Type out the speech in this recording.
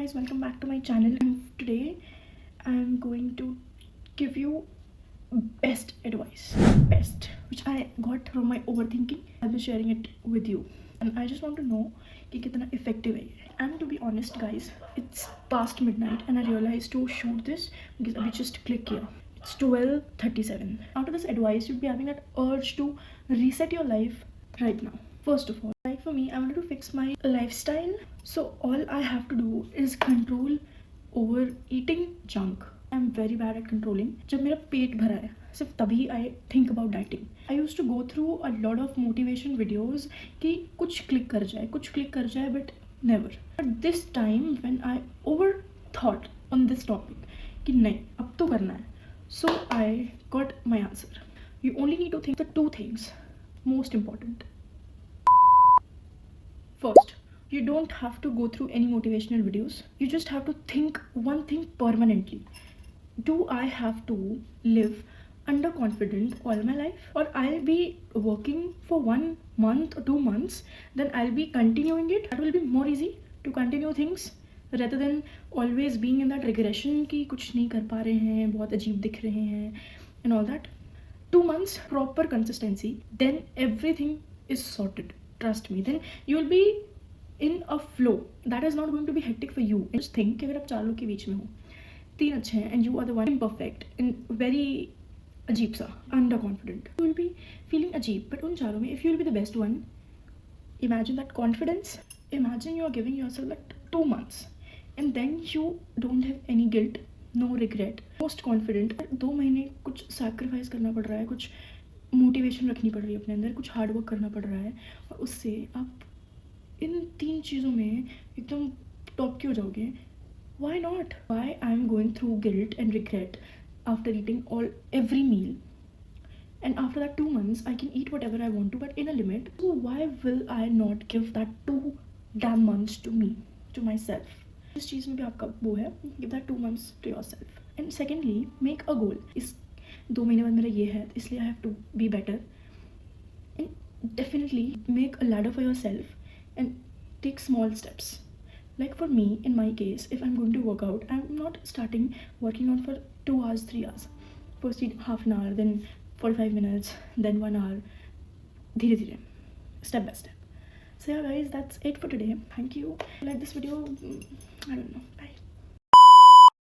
guys, welcome back to my channel. Today I'm going to give you best advice, which I got from my overthinking. I'll be sharing it with you and I just want to know कि कितना effective है ये. And to be honest guys, it's past midnight and I realized to shoot this because I just click here. It's 12:37. After this advice, you'd be having that urge to reset your life right now. First of all, like for me, I wanted to fix my lifestyle. So all I have to do is control over eating junk. I'm very bad at controlling. जब मेरा पेट भरा है सिर्फ तभी I think about dieting. I used to go through a lot of motivation videos कि कुछ click कर जाए but never. But this time when I overthought on this topic कि नहीं अब तो करना है, so I got my answer. You only need to think the two things most important. First, you don't have to go through any motivational videos. You just have to think one thing permanently. Do I have to live underconfident all my life? Or I'll be working for 1 month or 2 months, then I'll be continuing it. That will be more easy to continue things rather than always being in that regression कि कुछ नहीं कर पा रहे हैं, बहुत अजीब दिख रहे हैं and all that. 2 months proper consistency, then everything is sorted. Trust me, then you will be in a flow that is not going to be hectic for you. Just think कि अगर आप 4 लोग के बीच में हो, 3 अच्छे हैं and you are the one imperfect and very अजीब सा under confident, you will be feeling अजीब. But उन 4 में if you will be the best one, imagine that confidence. Imagine you are giving yourself like 2 months and then you don't have any guilt, no regret, most confident. 2 महीने कुछ sacrifice करना पड़ रहा है, कुछ मोटिवेशन रखनी पड़ रही है अपने अंदर, कुछ हार्ड वर्क करना पड़ रहा है और उससे आप इन 3 चीज़ों में एकदम टॉप के हो जाओगे. Why not? Why I'm going through guilt and regret after eating every meal, and after that 2 months I can eat whatever I want to but in a limit. So why will I not give that 2 damn months to me, to myself? इस चीज़ में भी आपका वो है, give that 2 months to yourself. And secondly, make a goal. इस 2 महीने बाद मेरा ये है इसलिए I have to be better, and definitely make a ladder for yourself and take small steps. Like for me, in my case, if I'm going to work out, I'm not starting working out for 2 hours, 3 hours. First eat half an hour, then 45 minutes, then 1 hour. धीरे धीरे, step by step. So yeah guys, that's it for today. Thank you. Like this video, I don't know. Bye.